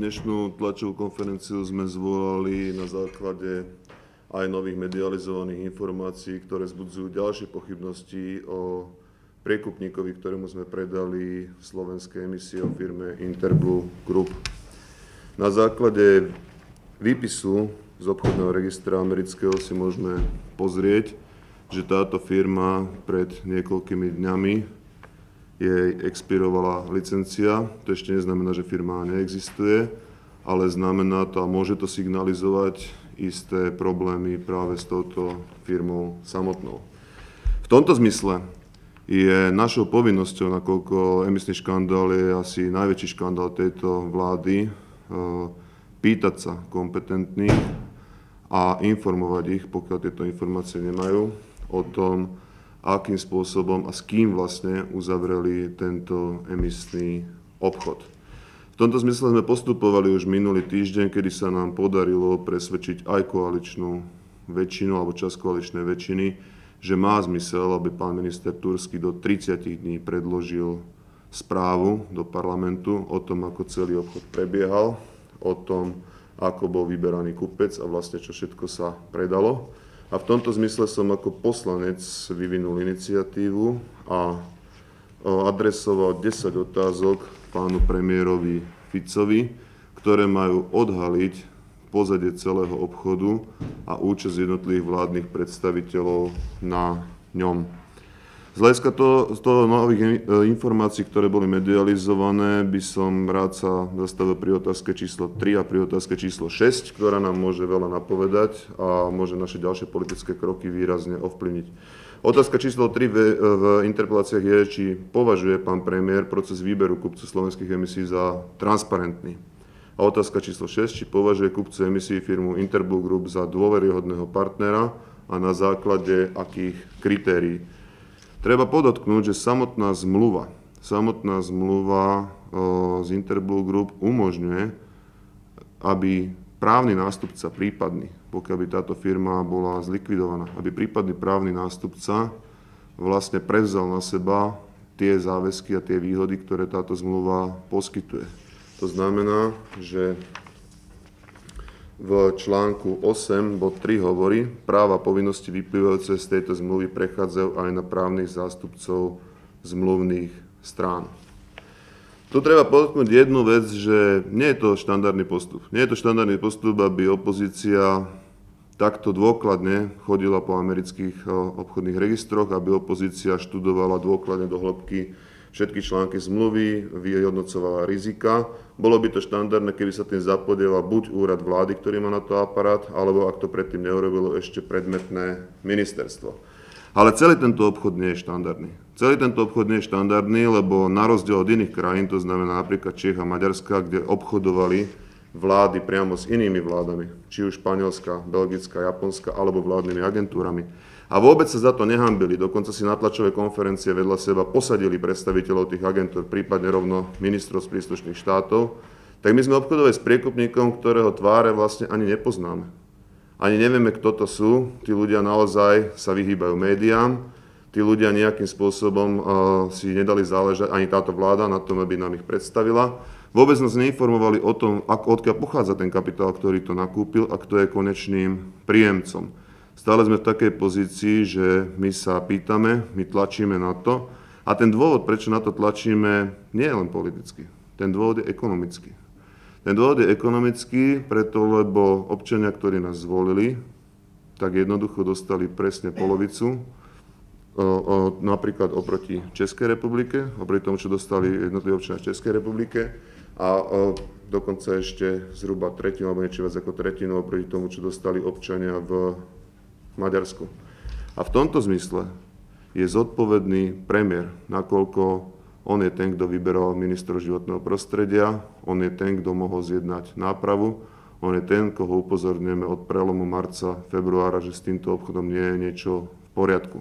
Dnešnú tlačovú konferenciu sme zvolali na základe aj nových medializovaných informácií, ktoré vzbudzujú ďalšie pochybnosti o priekupníkovi, ktorému sme predali slovenské emisie o firme Interblue Group. Na základe výpisu z obchodného registra amerického si môžeme pozrieť, že táto firma pred niekoľkými dňami jej expirovala licencia. To ešte neznamená, že firma neexistuje, ale znamená to a môže to signalizovať isté problémy práve s touto firmou samotnou. V tomto zmysle je našou povinnosťou, nakoľko emisný škandál je asi najväčší škandál tejto vlády, pýtať sa kompetentných a informovať ich, pokiaľ tieto informácie nemajú, o tom, akým spôsobom a s kým vlastne uzavreli tento emisný obchod. V tomto zmysle sme postupovali už minulý týždeň, kedy sa nám podarilo presvedčiť aj koaličnú väčšinu alebo časť koaličnej väčšiny, že má zmysel, aby pán minister Turský do 30 dní predložil správu do parlamentu o tom, ako celý obchod prebiehal, o tom, ako bol vyberaný kupec a vlastne čo všetko sa predalo. A v tomto zmysle som ako poslanec vyvinul iniciatívu a adresoval 10 otázok pánu premiérovi Ficovi, ktoré majú odhaliť pozadie celého obchodu a účasť jednotlivých vládnych predstaviteľov na ňom. Z hľadiska toho nových informácií, ktoré boli medializované, by som rád sa zastavil pri otázke číslo 3 a pri otázke číslo 6, ktorá nám môže veľa napovedať a môže naše ďalšie politické kroky výrazne ovplyvniť. Otázka číslo 3 v interpeláciách je, či považuje pán premiér proces výberu kupcu slovenských emisí za transparentný. A otázka číslo 6, či považuje kupcu emisí firmu Interblue Group za dôveryhodného partnera a na základe akých kritérií. Treba podotknúť, že samotná zmluva z Interblue Group umožňuje, aby právny nástupca prípadný, pokiaľ by táto firma bola zlikvidovaná, aby prípadný právny nástupca vlastne prevzal na seba tie záväzky a tie výhody, ktoré táto zmluva poskytuje. To znamená, že v článku 8 bod 3 hovorí, práva a povinnosti vyplývajúce z tejto zmluvy prechádzajú aj na právnych zástupcov zmluvných strán. Tu treba podotknúť jednu vec, že nie je to štandardný postup. Nie je to štandardný postup, aby opozícia takto dôkladne chodila po amerických obchodných registroch, aby opozícia študovala dôkladne do hĺbky všetky články zmluvy, vyhodnocovala rizika. Bolo by to štandardné, keby sa tým zapodielal buď úrad vlády, ktorý má na to aparát, alebo ak to predtým neurobilo ešte predmetné ministerstvo. Ale celý tento obchod nie je štandardný. Celý tento obchod nie je štandardný, lebo na rozdiel od iných krajín, to znamená napríklad Čiech a Maďarska, kde obchodovali vlády priamo s inými vládami, či už Španielska, Belgická, Japonska, alebo vládnymi agentúrami. A vôbec sa za to nehambili, dokonca si na tlačovej konferencie vedľa seba posadili predstaviteľov tých agentúr, prípadne rovno ministrov z príslušných štátov, tak my sme obchodovali s priekupníkom, ktorého tváre vlastne ani nepoznáme. Ani nevieme, kto to sú, tí ľudia naozaj sa vyhýbajú médiám, tí ľudia nejakým spôsobom si nedali záležať, ani táto vláda, na tom, aby nám ich predstavila. Vôbec nás neinformovali o tom, odkiaľ pochádza ten kapitál, ktorý to nakúpil a kto je konečným príjemcom. Stále sme v takej pozícii, že my sa pýtame, my tlačíme na to a ten dôvod, prečo na to tlačíme, nie je len politický. Ten dôvod je ekonomický. Ten dôvod je ekonomický, preto lebo občania, ktorí nás zvolili, tak jednoducho dostali presne polovicu, napríklad oproti Českej republike, oproti tomu, čo dostali jednotliví občania v Českej republike a dokonca ešte zhruba tretinu, alebo niečo viac ako tretinu oproti tomu, čo dostali občania v Maďarsku. A v tomto zmysle je zodpovedný premiér, nakoľko on je ten, kto vyberal ministra životného prostredia, on je ten, kto mohol zjednať nápravu, on je ten, koho upozorňujeme od prelomu marca, februára, že s týmto obchodom nie je niečo v poriadku.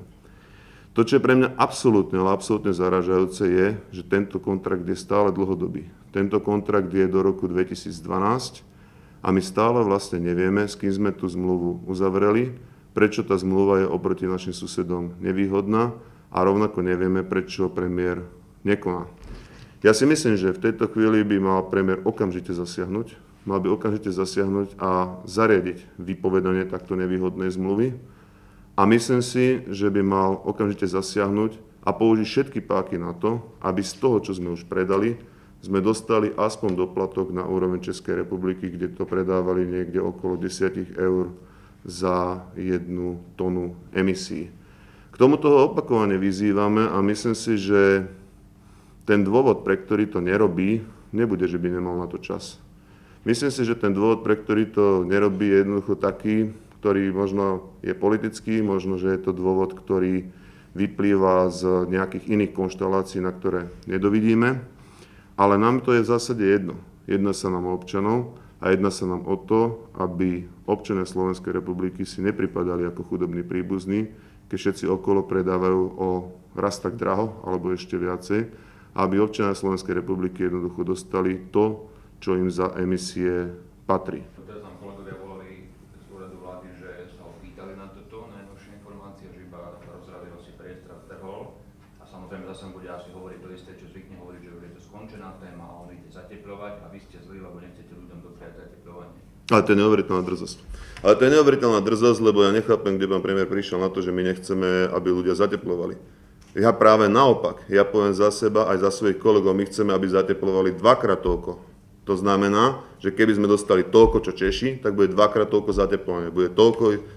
To, čo je pre mňa absolútne, ale absolútne zaražajúce je, že tento kontrakt je stále dlhodobý. Tento kontrakt je do roku 2012 a my stále vlastne nevieme, s kým sme tú zmluvu uzavreli, prečo tá zmluva je oproti našim susedom nevýhodná a rovnako nevieme, prečo premiér nekoná. Ja si myslím, že v tejto chvíli by mal premiér okamžite zasiahnuť, a zariadiť vypovedanie takto nevýhodnej zmluvy. A myslím si, že by mal okamžite zasiahnuť a použiť všetky páky na to, aby z toho, čo sme už predali, sme dostali aspoň doplatok na úroveň Českej republiky, kde to predávali niekde okolo 10 eur za 1 tonu emisí. K tomu toho opakovane vyzývame a myslím si, že ten dôvod, pre ktorý to nerobí, nebude, že by nemal na to čas. Myslím si, že ten dôvod, pre ktorý to nerobí, je jednoducho taký, ktorý možno je politický, možno, že je to dôvod, ktorý vyplýva z nejakých iných konštelácií, na ktoré nedovidíme. Ale nám to je v zásade jedno. Jedná sa nám o občanov a jedná sa nám o to, aby občania Slovenskej republiky si nepripadali ako chudobní príbuzní, keď všetci okolo predávajú o raz tak draho, alebo ešte viacej, aby občania Slovenskej republiky jednoducho dostali to, čo im za emisie patrí. Teraz nám kolegovia volali z úradu vlády, že sa ho pýtali na toto, najnovšie informácie, že iba rozradil si priestor trhol. A samozrejme zase bude asi hovoriť to isté, čo zvykne hovoriť, že už je to skončená téma a on ide zateplovať a vy ste zlí, lebo nechcete ľuďom dopriať zateplovanie. Ale to je neuveriteľná drzosť. Lebo ja nechápem, kde pán premiér prišiel na to, že my nechceme, aby ľudia zateplovali. Ja práve naopak, ja poviem za seba aj za svojich kolegov, my chceme, aby zateplovali dvakrát toľko. To znamená, že keby sme dostali toľko, čo Češi, tak bude dvakrát toľko zateplovania, bude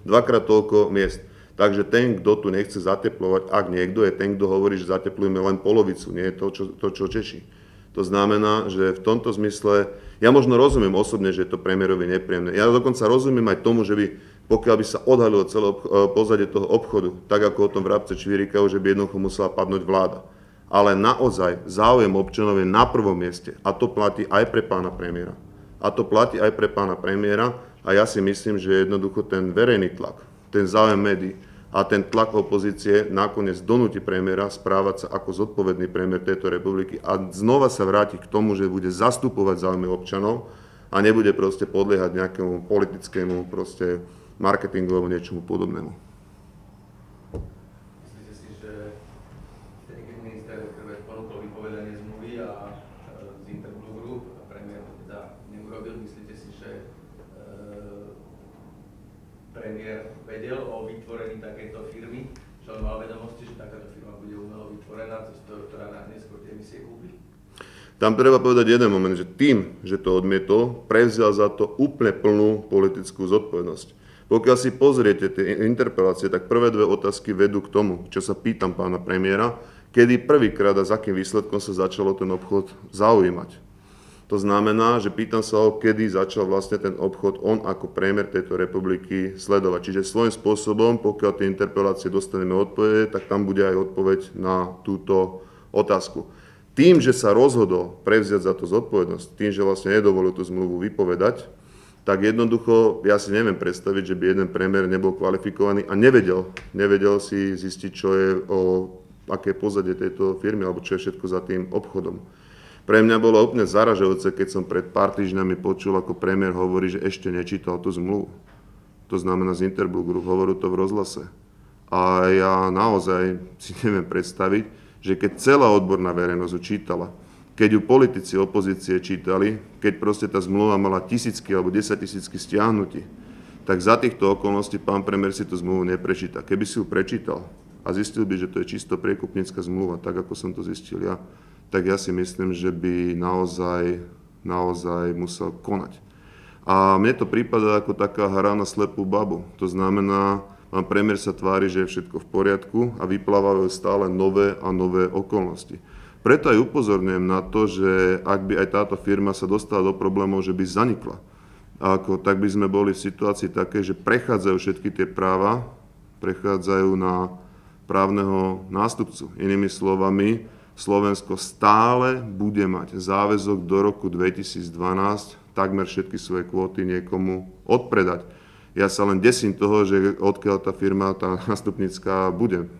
dvakrát toľko miest. Takže ten, kto tu nechce zateplovať, ak niekto je ten, kto hovorí, že zateplujeme len polovicu, nie je to, čo Češi. To znamená, že v tomto zmysle, ja možno rozumiem osobne, že je to premiérovi nepríjemné. Ja dokonca rozumiem aj tomu, že by, pokiaľ by sa odhalilo celé pozadie toho obchodu, tak ako o tom vrabce čvirikajú, že by jednoducho musela padnúť vláda. Ale naozaj záujem občanov je na prvom mieste a to platí aj pre pána premiéra. A ja si myslím, že jednoducho ten verejný tlak, ten záujem médií a ten tlak opozície nakoniec donúti premiéra správať sa ako zodpovedný premiér tejto republiky a znova sa vráti k tomu, že bude zastupovať záujmy občanov a nebude proste podliehať nejakému politickému marketingu alebo niečomu podobnému. Myslíte si, že vtedy, keď minister ponúkol vypovedanie zmluvy a z Interblue Group a premiér to teda neurobil, myslíte si, že premiér vedel o vytvorení takéto firmy, že on mal vedomosti, že takáto firma bude umelo vytvorená, ktorá neskôr tie emisie kúpi? Tam treba povedať jeden moment, že tým, že to odmietol, prevzal za to úplne plnú politickú zodpovednosť. Pokiaľ si pozriete tie interpelácie, tak prvé dve otázky vedú k tomu, čo sa pýtam pána premiéra, kedy prvýkrát a s akým výsledkom sa začalo ten obchod zaujímať. To znamená, že pýtam sa ho, kedy začal vlastne ten obchod on ako premiér tejto republiky sledovať. Čiže svojím spôsobom, pokiaľ tie interpelácie dostaneme odpovede, tak tam bude aj odpoveď na túto otázku. Tým, že sa rozhodol prevziať za to zodpovednosť, tým, že vlastne nedovolil tú zmluvu vypovedať, tak jednoducho ja si neviem predstaviť, že by jeden premiér nebol kvalifikovaný a nevedel si zistiť, čo je aké pozadie tejto firmy alebo čo je všetko za tým obchodom. Pre mňa bolo úplne zaražajúce, keď som pred pár týždňami počul, ako premiér hovorí, že ešte nečítal tú zmluvu. To znamená z Interblue Group, hovoril to v rozhlase. A ja naozaj si neviem predstaviť, že keď celá odborná verejnosť čítala, keď ju politici opozície čítali, keď proste tá zmluva mala tisícky alebo 10 000 stiahnutí, tak za týchto okolností pán premiér si tú zmluvu neprečíta. Keby si ju prečítal a zistil by, že to je čisto priekupnícka zmluva, tak ako som to zistil ja, tak ja si myslím, že by naozaj musel konať. A mne to prípada ako taká hra na slepú babu. To znamená, pán premiér sa tvári, že je všetko v poriadku a vyplávajú stále nové a nové okolnosti. Preto aj upozorňujem na to, že ak by aj táto firma sa dostala do problémov, že by zanikla, tak by sme boli v situácii také, že prechádzajú všetky tie práva, prechádzajú na právneho nástupcu. Inými slovami, Slovensko stále bude mať záväzok do roku 2012 takmer všetky svoje kvóty niekomu odpredať. Ja sa len desím toho, že odkiaľ tá firma, tá nástupnická bude.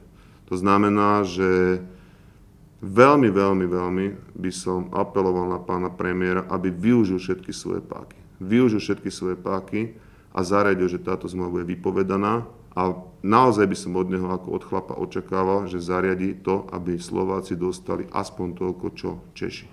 To znamená, že veľmi by som apeloval na pána premiéra, aby využil všetky svoje páky. A zariadil, že táto zmluva bude vypovedaná A naozaj by som od neho ako od chlapa očakával, že zariadi to, aby Slováci dostali aspoň toľko, čo Češi.